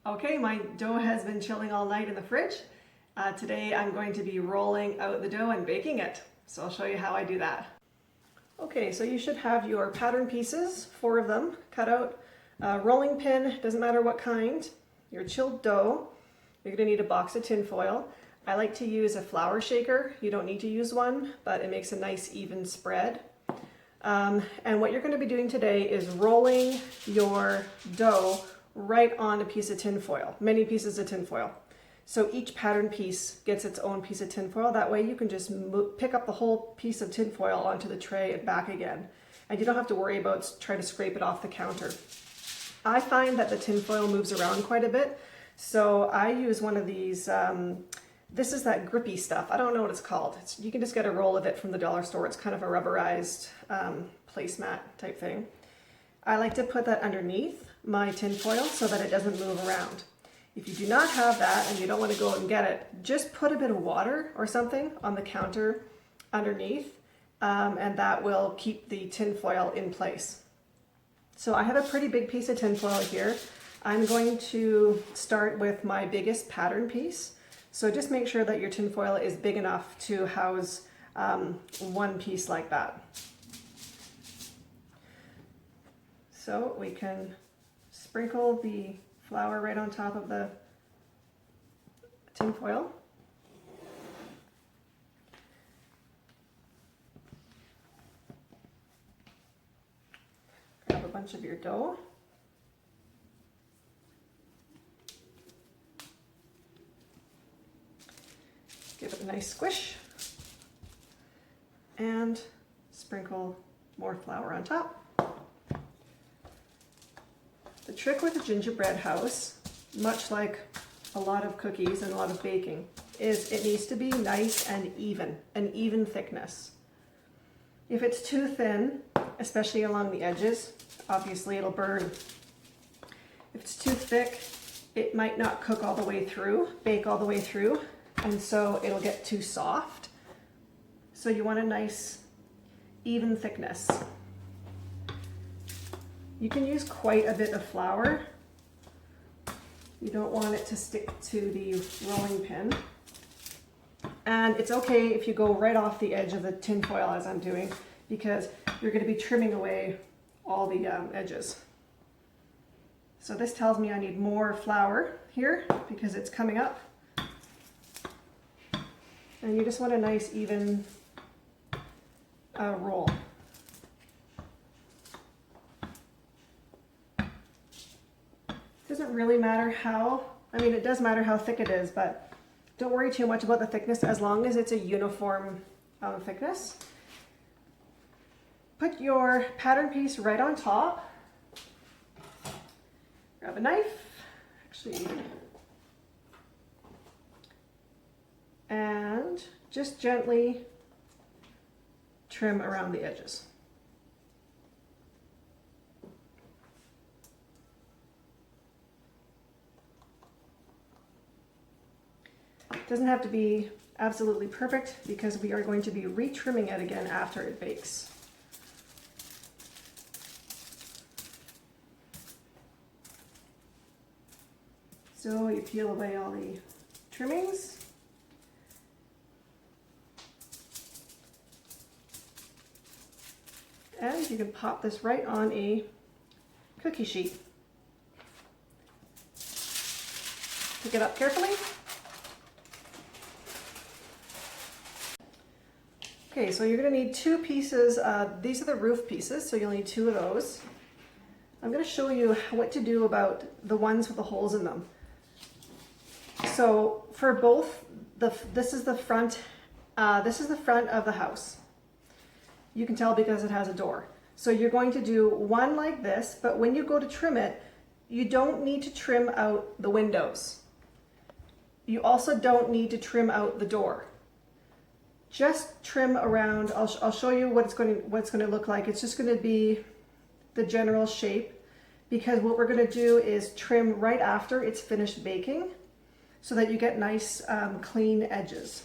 Okay, my dough has been chilling all night in the fridge. Today I'm going to be rolling out the dough and baking it. So I'll show you how I do that. Okay, so you should have your pattern pieces, 4 of them, cut out. Rolling pin, doesn't matter what kind. Your chilled dough. You're going to need a box of tin foil. I like to use a flour shaker. You don't need to use one, but it makes a nice even spread. And what you're going to be doing today is rolling your dough right on a piece of tin foil, many pieces of tin foil. So each pattern piece gets its own piece of tin foil. That way you can just pick up the whole piece of tin foil onto the tray and back again. And you don't have to worry about trying to scrape it off the counter. I find that the tin foil moves around quite a bit. So I use one of these, this is that grippy stuff. I don't know what it's called. You can just get a roll of it from the dollar store. It's kind of a rubberized placemat type thing. I like to put that underneath my tin foil so that it doesn't move around. If you do not have that and you don't want to go out and get it, just put a bit of water or something on the counter underneath, and that will keep the tin foil in place. So I have a pretty big piece of tin foil here. I'm going to start with my biggest pattern piece. So just make sure that your tin foil is big enough to house one piece like that. So we can sprinkle the flour right on top of the tin foil. Grab a bunch of your dough. Give it a nice squish and sprinkle more flour on top. The trick with a gingerbread house, much like a lot of cookies and a lot of baking, is it needs to be nice and even, an even thickness. If it's too thin, especially along the edges, obviously it'll burn. If it's too thick, it might not cook all the way through, bake all the way through, and so it'll get too soft. So you want a nice, even thickness. You can use quite a bit of flour. You don't want it to stick to the rolling pin. And it's okay if you go right off the edge of the tin foil as I'm doing, because you're going to be trimming away all the edges. So this tells me I need more flour here because it's coming up. And you just want a nice even roll. Doesn't really matter how, I mean, it does matter how thick it is, but don't worry too much about the thickness as long as it's a uniform thickness. Put your pattern piece right on top. Grab a knife, actually, and just gently trim around the edges. It doesn't have to be absolutely perfect because we are going to be retrimming it again after it bakes. So you peel away all the trimmings. And you can pop this right on a cookie sheet. Pick it up carefully. Okay, so you're going to need 2 pieces. These are the roof pieces, so you'll need 2 of those. I'm going to show you what to do about the ones with the holes in them. So for both, this is the front of the house. You can tell because it has a door. So you're going to do one like this, but when you go to trim it, you don't need to trim out the windows. You also don't need to trim out the door. Just trim around. I'll show you what it's going to look like. It's just going to be the general shape, because what we're going to do is trim right after it's finished baking so that you get nice clean edges.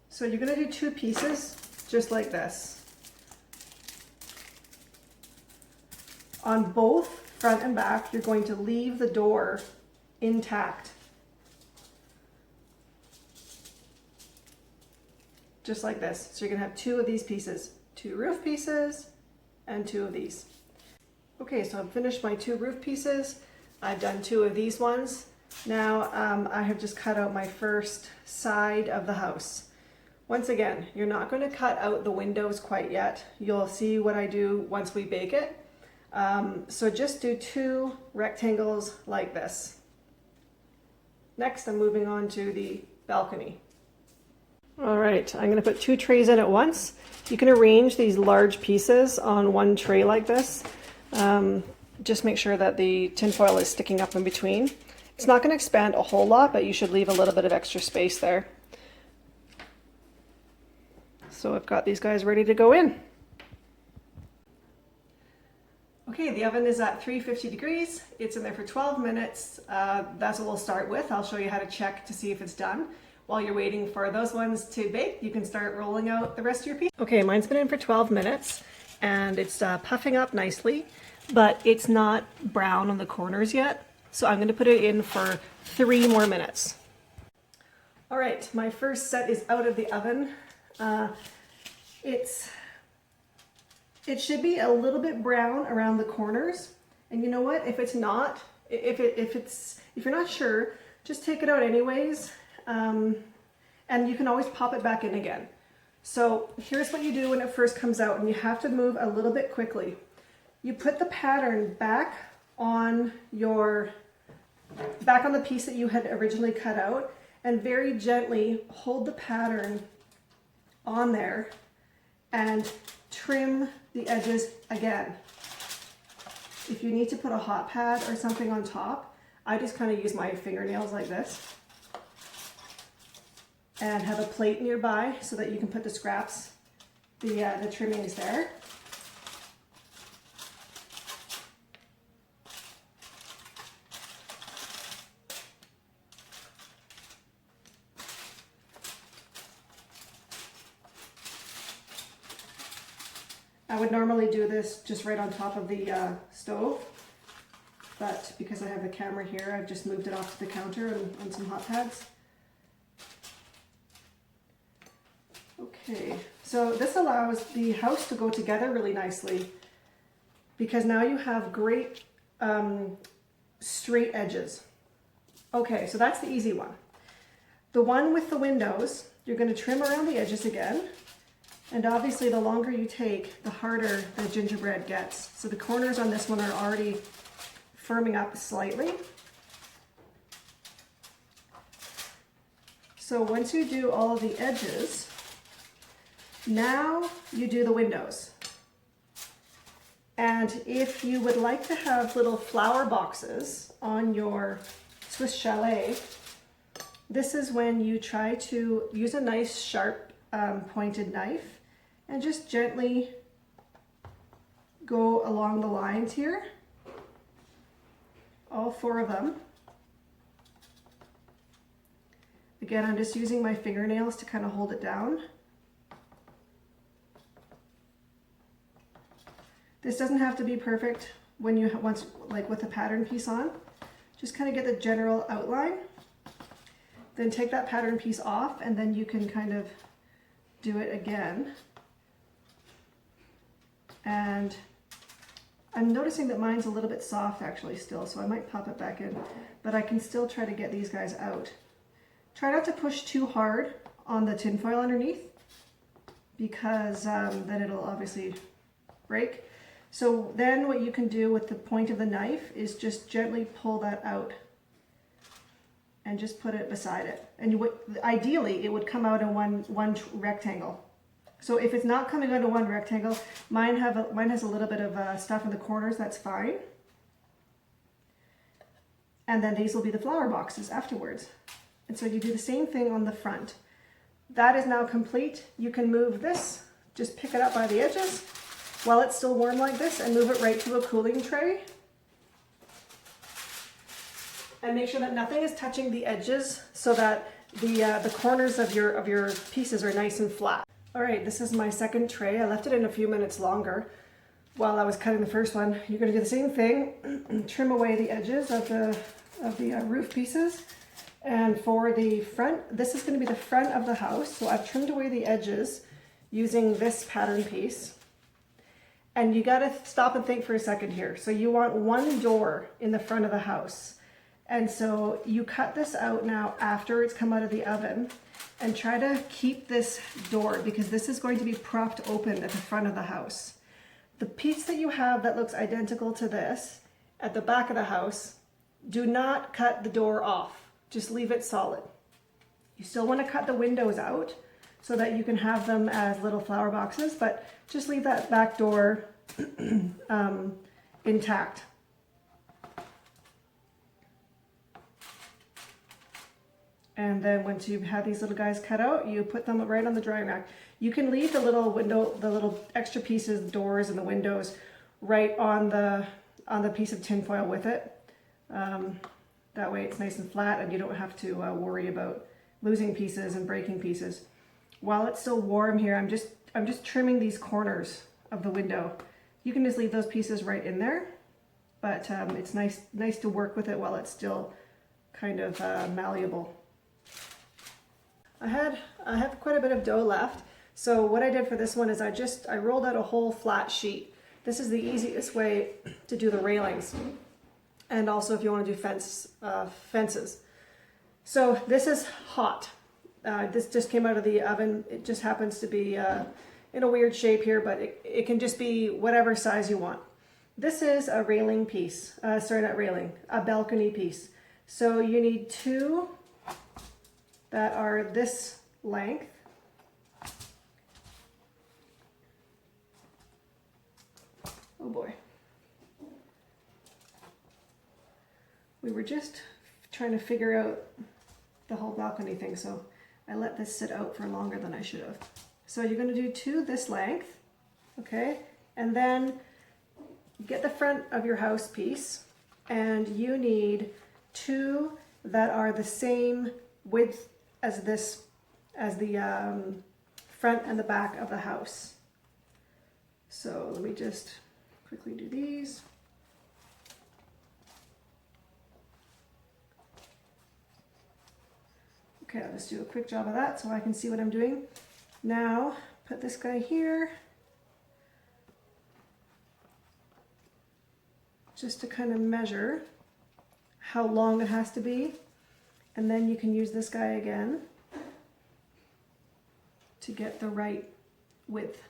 So you're going to do 2 pieces just like this. On both front and back, you're going to leave the door intact. Just like this. So you're gonna have 2 of these pieces, 2 roof pieces and 2 of these. Okay, so I've finished my 2 roof pieces. I've done 2 of these ones. Now I have just cut out my first side of the house. Once again, you're not going to cut out the windows quite yet. You'll see what I do once we bake it. So just do 2 rectangles like this. Next, I'm moving on to the balcony. All right, I'm going to put 2 trays in at once. You can arrange these large pieces on one tray like this. Just make sure that the tin foil is sticking up in between. It's not going to expand a whole lot, but you should leave a little bit of extra space there. So I've got these guys ready to go in. Okay, the oven is at 350 degrees. It's in there for 12 minutes. That's what we'll start with. I'll show you how to check to see if it's done. While you're waiting for those ones to bake, you can start rolling out the rest of your piece. Okay, mine's been in for 12 minutes and it's puffing up nicely, but it's not brown on the corners yet. So I'm going to put it in for 3 more minutes. All right, my first set is out of the oven. It should be a little bit brown around the corners. And you know what? If it's not, if you're not sure, just take it out anyways. And you can always pop it back in again. So here's what you do when it first comes out, and you have to move a little bit quickly. You put the pattern back on the piece that you had originally cut out, and very gently hold the pattern on there and trim the edges again. If you need to put a hot pad or something on top, I just kind of use my fingernails like this and have a plate nearby so that you can put the scraps, the trimmings there. I would normally do this just right on top of the stove, but because I have the camera here, I've just moved it off to the counter and on some hot pads. Okay, so this allows the house to go together really nicely because now you have great straight edges. Okay, so that's the easy one. The one with the windows, you're going to trim around the edges again. And obviously the longer you take, the harder the gingerbread gets. So the corners on this one are already firming up slightly. So once you do all of the edges, now you do the windows. And if you would like to have little flower boxes on your Swiss chalet, this is when you try to use a nice sharp pointed knife and just gently go along the lines here, all 4 of them. Again, I'm just using my fingernails to kind of hold it down. This doesn't have to be perfect when you like with the pattern piece on. Just kind of get the general outline. Then take that pattern piece off and then you can kind of do it again. And I'm noticing that mine's a little bit soft actually still, so I might pop it back in, but I can still try to get these guys out. Try not to push too hard on the tin foil underneath because then it'll obviously break. So then what you can do with the point of the knife is just gently pull that out and just put it beside it. And ideally it would come out in one rectangle. So if it's not coming out in one rectangle, mine has a little bit of stuff in the corners, that's fine. And then these will be the flower boxes afterwards. And so you do the same thing on the front. That is now complete. You can move this, just pick it up by the edges while it's still warm like this and move it right to a cooling tray. And make sure that nothing is touching the edges so that the corners of your pieces are nice and flat. All right, this is my second tray. I left it in a few minutes longer. while I was cutting the first one, you're going to do the same thing. Trim away the edges of the roof pieces. And for the front, this is going to be the front of the house. So I've trimmed away the edges using this pattern piece. And you got to stop and think for a second here. So you want one door in the front of the house. And so you cut this out now after it's come out of the oven, and try to keep this door, because this is going to be propped open at the front of the house. The piece that you have that looks identical to this at the back of the house, do not cut the door off. Just leave it solid. You still want to cut the windows out so that you can have them as little flower boxes, but just leave that back door intact. And then once you have these little guys cut out, you put them right on the drying rack. You can leave the little window, the little extra pieces, the doors and the windows, right on the piece of tin foil with it. That way it's nice and flat and you don't have to worry about losing pieces and breaking pieces. While it's still warm here, I'm just trimming these corners of the window. You can just leave those pieces right in there, but it's nice to work with it while it's still kind of malleable. I have quite a bit of dough left, so what I did for this one is I rolled out a whole flat sheet. This is the easiest way to do the railings, and also if you want to do fences. So this is hot. This just came out of the oven. It just happens to be in a weird shape here, but it can just be whatever size you want. This is a railing piece, sorry, not railing, a balcony piece. So you need two that are this length. Oh boy. We were just trying to figure out the whole balcony thing, so I let this sit out for longer than I should have. So you're going to do two this length, okay? And then get the front of your house piece, and you need two that are the same width as this, as the front and the back of the house. So let me just quickly do these. Okay, I'll just do a quick job of that so I can see what I'm doing. Now, put this guy here, just to kind of measure how long it has to be. And then you can use this guy again to get the right width.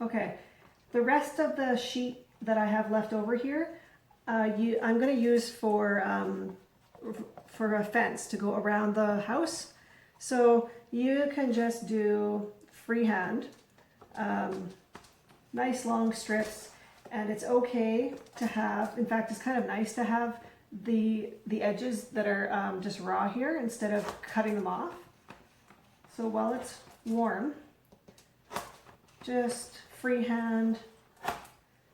Okay, the rest of the sheet that I have left over here, I'm going to use for a fence to go around the house. So you can just do freehand, nice long strips, and it's okay to have, in fact it's kind of nice to have the edges that are just raw here instead of cutting them off. So while it's warm, just freehand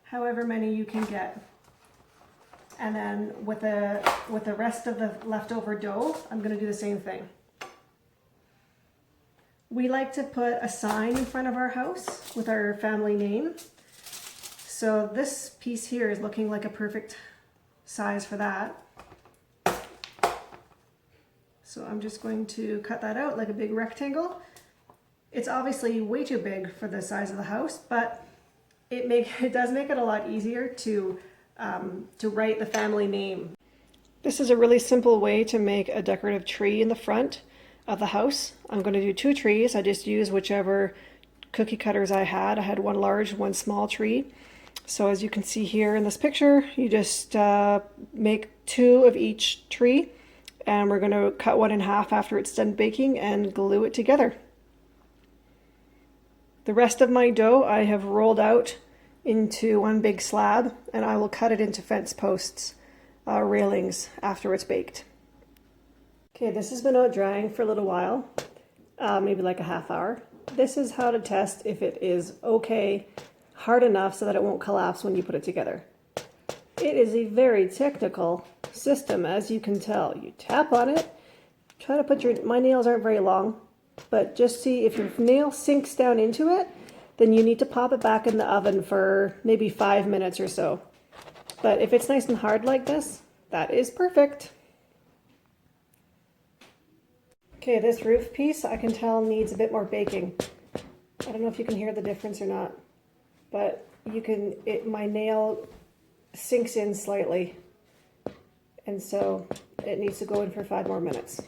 however many you can get. And then with the rest of the leftover dough, I'm going to do the same thing. We like to put a sign in front of our house with our family name. So this piece here is looking like a perfect size for that. So I'm just going to cut that out like a big rectangle. It's obviously way too big for the size of the house, but it does make it a lot easier to write the family name. This is a really simple way to make a decorative tree in the front of the house. I'm going to do two trees. I just used whichever cookie cutters I had. I had one large, one small tree. So as you can see here in this picture, you just make two of each tree, and we're going to cut one in half after it's done baking and glue it together. The rest of my dough I have rolled out into one big slab, and I will cut it into fence posts, railings, after it's baked. Okay, this has been out drying for a little while, maybe like a half hour. This is how to test if it is okay, hard enough so that it won't collapse when you put it together. It is a very technical system, as you can tell. You tap on it, try to put my nails aren't very long, but just see if your nail sinks down into it, then you need to pop it back in the oven for maybe 5 minutes or so. But if it's nice and hard like this, that is perfect. Okay, this roof piece I can tell needs a bit more baking. I don't know if you can hear the difference or not, but my nail sinks in slightly, and so it needs to go in for 5 more minutes.